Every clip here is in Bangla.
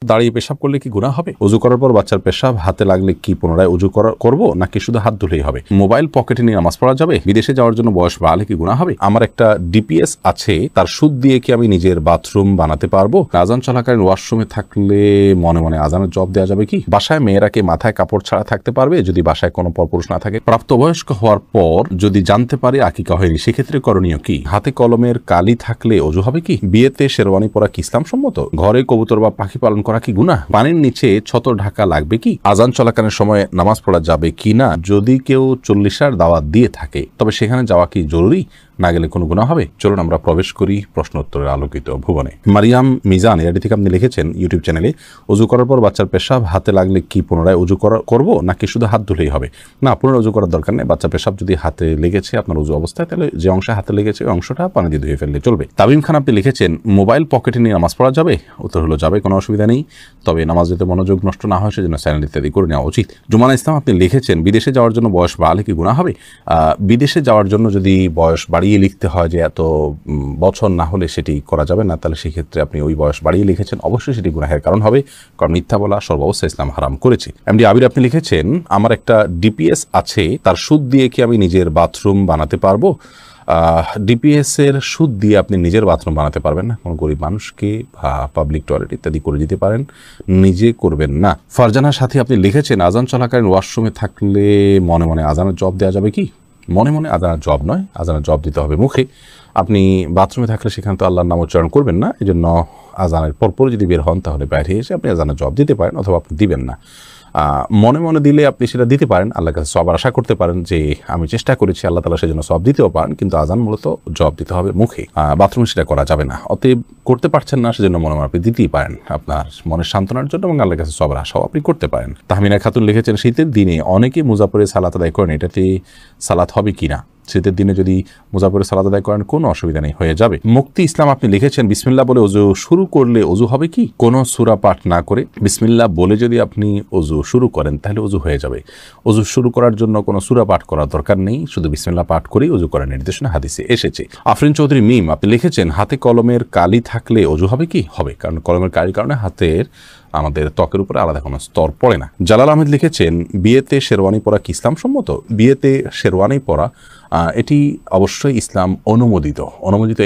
দাঁড়িয়ে পেশাব করলে কি গুনাহ হবে? ওযু করার পর বাচ্চার পেশাব হাতে লাগলে কি পুনরায় ওযু করব নাকি শুধু হাত ধুলেই হবে? মোবাইল পকেটে নিয়ে নামাজ পড়া যাবে? বিদেশে যাওয়ার জন্য বয়স বাড়লে কি গুনাহ হবে? আমার একটা ডিপিএস আছে, তার সুদ দিয়ে কি আমি নিজের বাথরুম বানাতে পারবো? আজান চলাকালীন ওয়াশরুমে থাকলে মনে মনে আজানের জবাব দেওয়া যাবে কি? বাসায় মেয়েরা কি মাথায় কাপড় ছাড়া থাকতে পারবে যদি বাসায় কোনো পরপুরুষ না থাকে? প্রাপ্তবয়স্ক হওয়ার পর যদি জানতে পারি আকিকা হয়নি, সেক্ষেত্রে করণীয় কি? হাতে কলমের কালি থাকলে ওযু হবে কি? বিয়েতে শেরওয়ানি পরা কি ইসলাম সম্মত? ঘরে কবুতর বা পাখি পালন করা কি গুনাহ? পানির নিচে ছতর ঢাকা লাগবে কি? আজান চলাকালীন সময় নামাজ পড়া যাবে কি না? যদি কেউ 40 দাওয়াত দিয়ে থাকে তবে সেখানে যাওয়া কি জরুরি? না গেলে কোনো গুনাহ হবে? চলুন আমরা প্রবেশ করি প্রশ্ন উত্তরের আলোকিত ভুবনে। মারিয়াম মিজান এটি থেকে আপনি লিখেছেন ইউটিউব চ্যানেলে, ওযু করার পর বাচ্চার পেশাব হাতে লাগলে কি পুনরায় ওযু করব নাকি শুধু হাত ধুলেই হবে? না, পুনরায় ওযু করার দরকার নেই। বাচ্চা পেশাব যদি হাতে লেগেছে আপনার ওযু অবস্থায়, তাহলে যে অংশে হাতে লেগেছে ওই অংশটা পানি দিয়ে ধুয়ে ফেললে চলবে। তামিম খান আপনি লিখেছেন মোবাইল পকেটে নিয়ে নামাজ পড়া যাবে? উত্তর হলো যাবে, কোনো অসুবিধা নেই, তবে নামাজ যাতে মনোযোগ নষ্ট না হয় সেজন্য চ্যানেল ইত্যাদি করে নেওয়া উচিত। জুমানা ইসলাম আপনি লিখেছেন বিদেশে যাওয়ার জন্য বয়স বাড়লে কি গুনাহ হবে? বিদেশে যাওয়ার জন্য যদি বয়স বাড়িয়ে লিখতে হয় যে এত বছর না হলে সেটি করা যাবে না, তাহলে সেক্ষেত্রে আপনি ওই বয়স বাড়িয়ে লিখেছেন, অবশ্যই সেটি গুনাহের কারণ হবে, কারণ মিথ্যা বলা সর্বাবস্থায় ইসলাম হারাম করেছে। এমডি আবির আপনি লিখেছেন আমার একটা ডিপিএস আছে, তার সুদ দিয়ে কি আমি নিজের বাথরুম বানাতে পারবো? ডিপিএস এর সুদ দিয়ে আপনি নিজের বাথরুম বানাতে পারবেন না, কোনো গরিব মানুষকে বা পাবলিক টয়লেট ইত্যাদি করে দিতে পারেন, নিজে করবেন না। ফারজানার সাথে আপনি লিখেছেন আজান চলাকালীন ওয়াশরুমে থাকলে মনে মনে আজানের জবাব দেওয়া যাবে কি? মনে মনে আজানের জবাব নয়, আজানের জবাব দিতে হবে মুখে। আপনি বাথরুমে থাকলে সেখানে তো আল্লাহর নাম উচ্চারণ করবেন না, এই জন্য আজানের পরপর যদি বের হন তাহলে বাইরে এসে আপনি আজানের জবাব দিতে পারেন, অথবা আপনি দিবেন না। মনে মনে দিলে আপনি সেটা দিতে পারেন, আল্লাহর কাছে সব আশা করতে পারেন যে আমি চেষ্টা করেছি, আল্লাহ তাআলা সেজন্য সব দিতেও পারেন, কিন্তু আজান মূলত জবাব দিতে হবে মুখে, বাথরুমে সেটা করা যাবে না। অতএব করতে পারছেন না সেজন্য মনে মনে আপনি দিতেই পারেন আপনার মনের সান্ত্বনার জন্য, এবং আল্লাহর কাছে সবার আশাও আপনি করতে পারেন। তাহমিনা খাতুন লিখেছেন শীতের দিনে অনেকে মুজাফরে সালাত আদায় করেন, এটাতে সালাত হবে কিনা? শীতের দিনে যদি মুজাফরে সালাত আদায় করেন কোনো অসুবিধা নেই, হয়ে যাবে। মুক্তি ইসলাম আপনি লিখেছেন বিসমিল্লাহ বলে ওযু শুরু করলে ওযু হবে কি? কোনো সূরা পাঠ না করে বিসমিল্লাহ বলে যদি আপনি ওযু শুরু করেন তাহলে ওযু হয়ে যাবে। ওযু শুরু করার জন্য কোনো সূরা পাঠ করার দরকার নেই, শুধু বিসমিল্লাহ পাঠ করেই ওযু করার নির্দেশনা হাদিসে এসেছে। আফরিন চৌধুরী মিম আপনি লিখেছেন হাতে কলমের কালি থাকলে ওযু হবে কি? হবে, কারণ কলমের কালির কারণে হাতের আমাদের ত্বকের উপরে আলাদা কোনো স্তর পড়ে না। জালাল আহমেদ লিখেছেন বিয়েতে শেরওয়ানি পরা কি ইসলাম সম্মত? বিয়েতে শেরওয়ানি পরা এটি অবশ্যই ইসলাম অনুমোদিত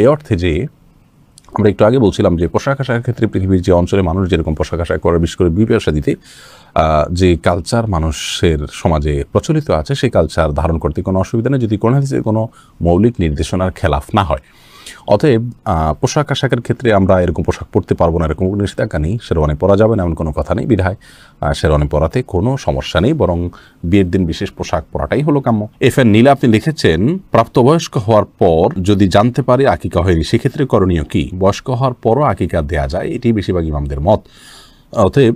এই অর্থে যে আমরা একটু আগে বলছিলাম যে পোশাক আশাকের ক্ষেত্রে পৃথিবীর যে অঞ্চলে মানুষ যেরকম পোশাক আশাক করে, বিশেষ করে বিয়ে শাদীতে যে কালচার মানুষের সমাজে প্রচলিত আছে সেই কালচার ধারণ করতে কোনো অসুবিধা নেই, যদি কোনো হাদিসে কোনো মৌলিক নির্দেশনার খেলাফ না হয়। অতএব পোশাক আশাকের ক্ষেত্রে আমরা এরকম পোশাক পরতে পারবো না এরকম কোনো নিষেধাজ্ঞা নেই, শেরওয়ানি পরা যাবে না এমন কোনো কথা নেই, বিধায় শেরওয়ানি পরাতে কোনো সমস্যা নেই, বরং বিয়ের দিন বিশেষ পোশাক পরাটাই হলো কাম্য। এফএন নীলা আপনি লিখেছেন প্রাপ্তবয়স্ক হওয়ার পর যদি জানতে পারি আকিকা হয়নি, সেক্ষেত্রে করণীয় কি? বয়স্ক হওয়ার পরও আকিকা দেয়া যায়, এটি বেশিরভাগ ইমামদের মত। অতএব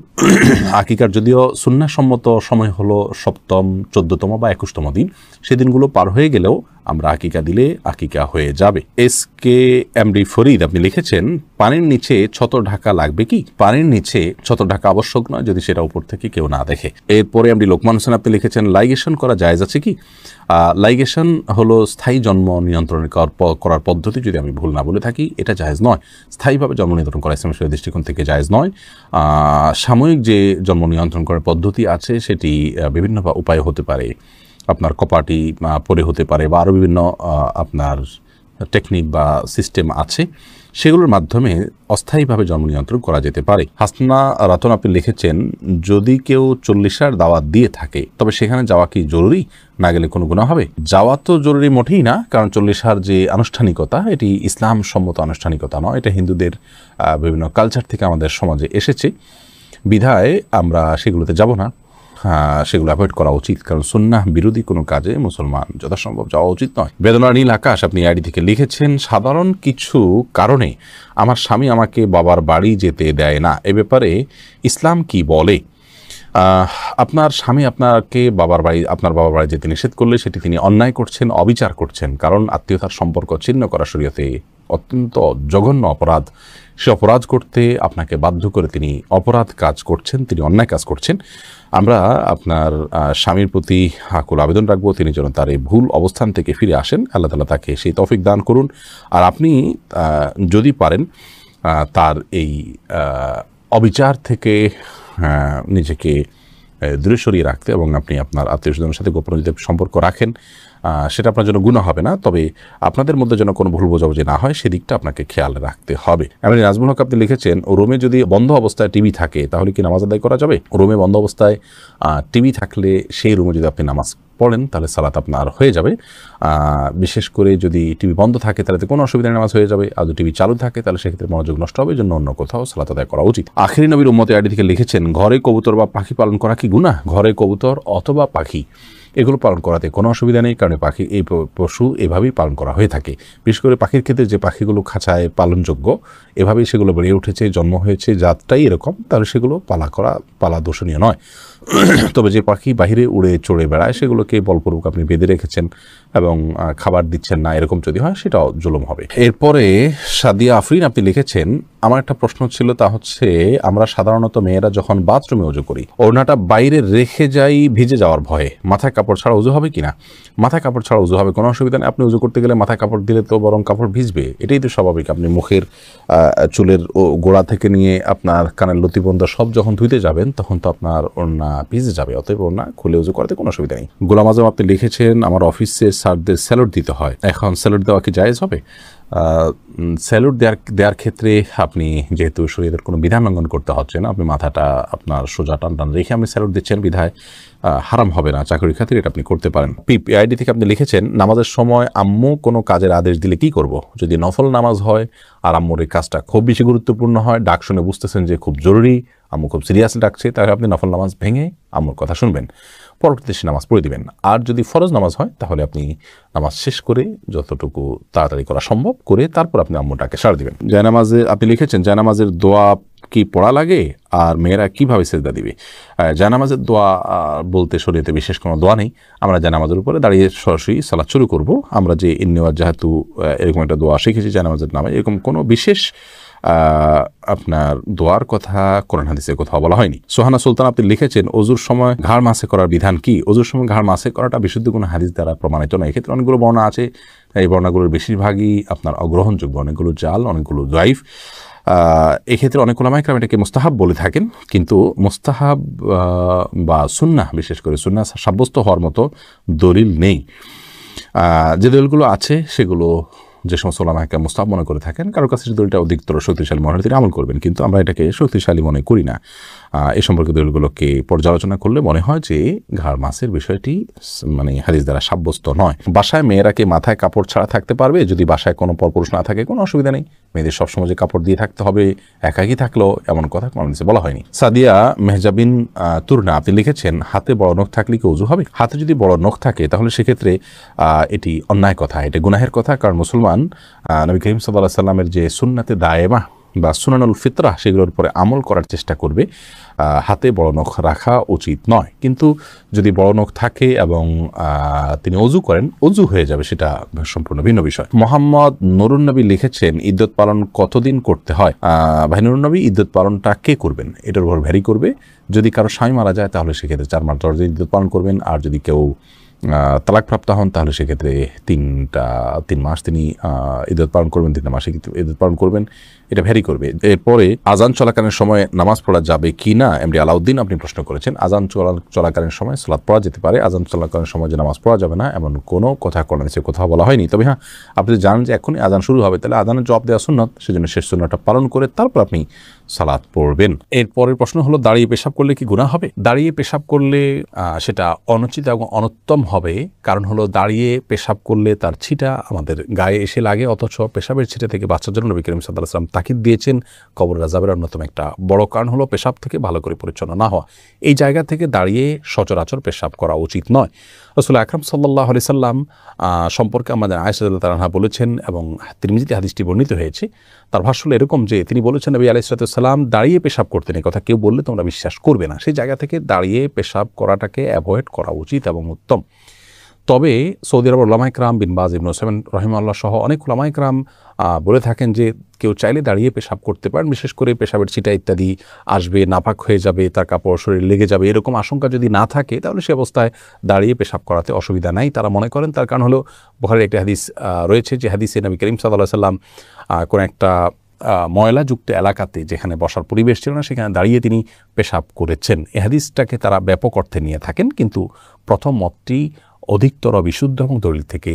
আকিকার যদিও সুন্নাহসম্মত সময় হলো 7ম, 14তম বা 21তম দিন, সেদিনগুলো পার হয়ে গেলেও আমরা আকিকা দিলে আকিকা হয়ে যাবে। এসকে এমডি ফরিদ আপনি লিখেছেন পানির নিচে ছতর ঢাকা লাগবে কি? পানির নিচে ছতর ঢাকা আবশ্যক নয় যদি সেটা উপর থেকে কেউ না দেখে। এরপরে এমডি লোকমান হোসেন আপনি লিখেছেন লাইগেশন করা জায়েজ আছে কি? লাইগেশন হলো স্থায়ী জন্ম নিয়ন্ত্রণ করার পদ্ধতি, যদি আমি ভুল না বলে থাকি, এটা জায়েজ নয়। স্থায়ীভাবে জন্ম নিয়ন্ত্রণ করা ইসলামের শরীয়তের দৃষ্টিকোণ থেকে জায়েজ নয়। সাময়িক যে জন্ম নিয়ন্ত্রণ করার পদ্ধতি আছে সেটি বিভিন্ন উপায় হতে পারে, আপনার কপাটি পরে হতে পারে, বা আরও বিভিন্ন আপনার টেকনিক বা সিস্টেম আছে, সেগুলোর মাধ্যমে অস্থায়ীভাবে জন্ম নিয়ন্ত্রণ করা যেতে পারে। হাসনা রতন আপনি লিখেছেন যদি কেউ 40 দাওয়াত দিয়ে থাকে তবে সেখানে যাওয়া কি জরুরি? না গেলে কোনো গুনাহ হবে? যাওয়া তো জরুরি মোটেই না, কারণ 40 যে আনুষ্ঠানিকতা এটি ইসলাম সম্মত আনুষ্ঠানিকতা নয়, এটা হিন্দুদের বিভিন্ন কালচার থেকে আমাদের সমাজে এসেছে, বিধায় আমরা সেগুলোতে যাব না, সেগুলো অ্যাভয়েড করা উচিত, কারণ সুন্নাহ বিরোধী কোনো কাজে মুসলমান যথাসম্ভব যাওয়া উচিত নয়। বেদনা নীল আকাশ আপনি আইডি থেকে লিখেছেন সাধারণ কিছু কারণে আমার স্বামী আমাকে বাবার বাড়ি যেতে দেয় না, এ ব্যাপারে ইসলাম কি বলে? আপনার স্বামী আপনার বাবার বাড়ি যেতে নিষেধ করলে সেটি তিনি অন্যায় করছেন, অবিচার করছেন, কারণ আত্মীয়তার সম্পর্ক ছিন্ন করা শরীয়তে অত্যন্ত জঘন্য অপরাধ। সে অপরাধ করতে আপনাকে বাধ্য করে তিনি অপরাধ কাজ করছেন, তিনি অন্যায় কাজ করছেন। আমরা আপনার স্বামীর প্রতি আকুল আবেদন রাখবো তিনি যেন তার এই ভুল অবস্থান থেকে ফিরে আসেন, আল্লাহ তাআলা তাকে সেই তৌফিক দান করুন। আর আপনি যদি পারেন তার এই অবিচার থেকে নিজেকে দূরে সরিয়ে রাখতে এবং আপনি আপনার আত্মীয়স্বজনের সাথে গোপন যদি সম্পর্ক রাখেন সেটা আপনার জন্য গুনাহ হবে না, তবে আপনাদের মধ্যে যেন কোনো ভুল বোঝাবুঝি না হয় সেদিকটা আপনাকে খেয়াল রাখতে হবে। এমনি নাজমুল হক আপনি লিখেছেন, রুমে যদি বন্ধ অবস্থায় টিভি থাকে তাহলে কি নামাজ আদায় করা যাবে? রুমে বন্ধ অবস্থায় টিভি থাকলে সেই রুমে যদি আপনি নামাজ পড়েন তাহলে সালাত আপনার হয়ে যাবে। বিশেষ করে যদি টিভি বন্ধ থাকে তাহলে কোনো অসুবিধা নামাজ হয়ে যাবে, আর যদি টিভি চালু থাকে তাহলে সেক্ষেত্রে মনোযোগ নষ্ট হবে, জন্য অন্য কোথাও সালাত আদায় করা উচিত। আখিরি নবীর উম্মতে আইডি থেকে লিখেছেন, ঘরে কবুতর বা পাখি পালন করা কি গুনাহ? ঘরে কবুতর অথবা পাখি এগুলো পালন করাতে কোনো অসুবিধা নেই, কারণ পাখি এই পশু এভাবেই পালন করা হয়ে থাকে। বিশেষ করে পাখির ক্ষেত্রে যে পাখিগুলো খাঁচায় পালনযোগ্য, এভাবেই সেগুলো বেড়ে উঠেছে, জন্ম হয়েছে, জাতটাই এরকম, তাহলে সেগুলো পালা দোষণীয় নয়। তবে যে পাখি বাহিরে উড়ে চড়ে বেড়ায় সেগুলোকে বলপূর্বক আপনি বেঁধে রেখেছেন এবং খাবার দিচ্ছেন না, এরকম যদি হয় সেটাও জুলুম হবে। এরপরে সাদিয়া আফরিন আপনি লিখেছেন, আমার একটা প্রশ্ন ছিল, তা হচ্ছে আমরা সাধারণত মেয়েরা যখন বাথরুমে উজু করি ওড়নাটা বাইরে রেখে যাই ভিজে যাওয়ার ভয়ে, মাথায় কাপড় ছাড়া উজু হবে কিনা? মাথায় কাপড় ছাড়া উজু হবে, কোনো অসুবিধা নেই। আপনি উজু করতে গেলে মাথায় কাপড় দিলে তো বরং কাপড় ভিজবে, এটাই তো স্বাভাবিক। আপনি মুখের চুলের গোড়া থেকে নিয়ে আপনার কানের লতি পর্যন্ত সব যখন ধুইতে যাবেন তখন তো আপনার ওড়না ভিজে যাবে, অতএব ওড়না খুলে উজু করতে কোনো অসুবিধা নেই। গোলাম আজম আপনি লিখেছেন, আমার অফিসে স্যারদের স্যালুট দিতে হয়, এখন স্যালুট দেওয়া কি জায়েজ হবে? স্যালুট দেওয়ার ক্ষেত্রে আপনি যেহেতু শরীরের কোনো বিধান লঙ্ঘন করতে হচ্ছে না, আপনি মাথাটা আপনার সোজা টান রেখে আপনি স্যালুট দিচ্ছেন বিধায় হারাম হবে না, চাকরির খাতিরে এটা আপনি করতে পারেন। পিআইডি থেকে আপনি লিখেছেন, নামাজের সময় আম্মু কোনো কাজের আদেশ দিলে কি করব? যদি নফল নামাজ হয় আর আম্মুর এই কাজটা খুব বেশি গুরুত্বপূর্ণ হয়, ডাক শুনে বুঝতেছেন যে খুব জরুরি, আম্মু খুব সিরিয়াসলি ডাকছে, তাহলে আপনি নফল নামাজ ভেঙে আম্মুর কথা শুনবেন, পরবর্তীতে সে নামাজ পড়ে দিবেন। আর যদি ফরজ নামাজ হয় তাহলে আপনি নামাজ শেষ করে যতটুকু তাড়াতাড়ি করা সম্ভব করে তারপর আপনি আম্মুটাকে সাড়া দিবেন। জায়নামাজে আপনি লিখেছেন, জায়নামাজের দোয়া কি পড়া লাগে আর মেয়েরা কিভাবে সেজদা দিবে? জায়নামাজের দোয়া বলতে শরীয়তে বিশেষ কোনো দোয়া নেই, আমরা জায়নামাজের উপরে দাঁড়িয়ে সরাসরি সালাত শুরু করব। আমরা যে ইন্নেওয়াজ যেহেতু এরকম একটা দোয়া শিখেছি জায়নামাজের নামে, এরকম কোনো বিশেষ আপনার দোয়ার কথা কোরআন হাদিসে কোথাও বলা হয়নি। সোহানা সুলতান আপনি লিখেছেন, অজুর সময় ঘাড় মাসে করার বিধান কি? অজুর সময় ঘাড় মাসে করাটা বিশুদ্ধ কোনো হাদিস দ্বারা প্রমাণিত নয়। এক্ষেত্রে অনেকগুলো বর্ণনা আছে, এই বর্ণনাগুলোর বেশিরভাগই আপনার অগ্রহণযোগ্য, অনেকগুলো জাল, অনেকগুলো জয়ীফ। এক্ষেত্রে অনেক উলামায়ে কেরাম এটাকে মুস্তাহাব বলে থাকেন, কিন্তু মুস্তাহাব বা সুন্নাহ, বিশেষ করে সুন্নাহ সাব্যস্ত হওয়ার মতো দলিল নেই। যে দলিলগুলো আছে সেগুলো যে সমস্ত উলামায়ে কেরাম মুস্তাহাব মনে করে থাকেন, কারোর কাছে যে দলিলটা অধিকতর শক্তিশালী মনে হয় তিনি আমল করবেন, কিন্তু আমরা এটাকে শক্তিশালী মনে করি না। এই সম্পর্কে দলিলগুলোকে পর্যালোচনা করলে মনে হয় যে ঘাড় মাসের বিষয়টি মানে হাদিস দ্বারা সাব্যস্ত নয়। বাসায় মেয়েরা কি মাথায় কাপড় ছাড়া থাকতে পারবে? যদি বাসায় কোনো পরপুরুষ না থাকে কোনো অসুবিধা নেই, মেয়েদের সবসময় যে কাপড় দিয়ে থাকতে হবে একাকী থাকলেও এমন কথা কোনো হাদিসে বলা হয়নি। সাদিয়া মেহজাবিন তুরনা আপনি লিখেছেন, হাতে বড় নখ থাকলে কি ওযু হবে? হাতে যদি বড় নখ থাকে তাহলে সেক্ষেত্রে এটি অন্যায় কথা, এটা গুনাহের কথা, কারণ মুসলমান নবী করিম সাল্লাল্লাহু আলাইহি ওয়াসাল্লামের যে সুন্নাতে দায়েমা বা সুনানুল ফিতরা সেগুলোর উপরে আমল করার চেষ্টা করবে। হাতে বড় নখ রাখা উচিত নয়, কিন্তু যদি বড় নখ থাকে এবং তিনি অজু করেন, অজু হয়ে যাবে, সেটা সম্পূর্ণ ভিন্ন বিষয়। মোহাম্মদ নুরুন নবী লিখেছেন, ইদ্যত পালন কতদিন করতে হয়? ভাই নুরুন নবী, ইদ্যত পালনটা কে করবেন এটার উপর ভ্যারি করবে। যদি কারো স্বামী মারা যায় তাহলে সেক্ষেত্রে 4 মাস 10 দিন ইদ্যত পালন করবেন, আর যদি কেউ তালাকপ্রাপ্ত হন তাহলে সেক্ষেত্রে 3 মাস তিনি ইদ্যত পালন করবেন, 3 মাসে ইদ্যত পালন করবেন, এটা ভ্যারি করবে। এরপরে আজান চলাকালীন সময় নামাজ পড়া যাবে কি না, এমডি আলাউদ্দিন আপনি প্রশ্ন করেছেন। আজান চলাকালীন সময় সালাত পড়া যেতে পারে, আজান চলাকালীন সময় যে নামাজ পড়া যাবে না এমন কোনো কথা কোরআনে কোথাও বলা হয়নি। তবে হ্যাঁ, আপনি জানেন যে এখনই আজান শুরু হবে, তাহলে আজানের জবাব দেওয়া সুন্নাত, সেজন্য শেষ সুন্নাতটা পালন করে তারপর আপনি সালাত পড়বেন। এরপরের প্রশ্ন হলো, দাঁড়িয়ে পেশাব করলে কি গুনাহ হবে? দাঁড়িয়ে পেশাব করলে সেটা অনুচিত এবং অনুত্তম হবে, কারণ হলো দাঁড়িয়ে পেশাব করলে তার ছিটা আমাদের গায়ে এসে লাগে, অথচ পেশাবের ছিটা থেকে বাঁচার জন্য নবী করিম সাল্লাল্লাহু আলাইহি ওয়াসাল্লাম তাকিদ দিয়েছেন। কবর আযাবের অন্যতম একটা বড় কারণ হলো পেশাব থেকে ভালো করে পরিচ্ছন্ন না হওয়া, এই জায়গা থেকে দাঁড়িয়ে সচরাচর পেশাব করা উচিত নয়। রাসূল আকরাম সাল্লাল্লাহু আলাইহি সাল্লাম সম্পর্কে আমাদের আয়েশা রাদিয়াল্লাহু আনহা বলেছেন, এবং তিরমিজিতে হাদিসটি বর্ণিত হয়েছে, তার ভাষ্য হলো এরকম যে তিনি বলেছেন, নবী আলাইহিস সালাম দাঁড়িয়ে পেশাব করতেন, এই কথা কেউ বললে তোমরা বিশ্বাস করবে না। সেই জায়গা থেকে দাঁড়িয়ে পেশাব করাটাকে অ্যাভয়েড করা উচিত এবং উত্তম। তবে সৌদি আরবের উলামায়ে কেরাম বিন বাজ, ইবনে উসাইমিন রাহিমাহুল্লাহ সহ অনেক উলামায়ে কেরাম বলে থাকেন যে কেউ চাইলে দাঁড়িয়ে পেশাব করতে পারেন, বিশেষ করে পেশাবের ছিটা ইত্যাদি আসবে, নাপাক হয়ে যাবে, তার কাপড় শরীর লেগে যাবে, এরকম আশঙ্কা যদি না থাকে তাহলে সে অবস্থায় দাঁড়িয়ে পেশাব করাতে অসুবিধা নাই তারা মনে করেন। তার কারণ হলো বুখারীর একটা হাদিস রয়েছে, যে হাদিসে নবী করিম সাল্লাল্লাহু আলাইহি ওয়াসাল্লাম কোন একটা ময়লাযুক্ত এলাকাতে যেখানে বসার পরিবেশ ছিল না সেখানে দাঁড়িয়ে তিনি পেশাব করেছেন। এ হাদিসটাকে তারা ব্যাপক অর্থে নিয়ে থাকেন, কিন্তু প্রথম মতটি অধিকতর বিশুদ্ধ এবং দলিল থেকে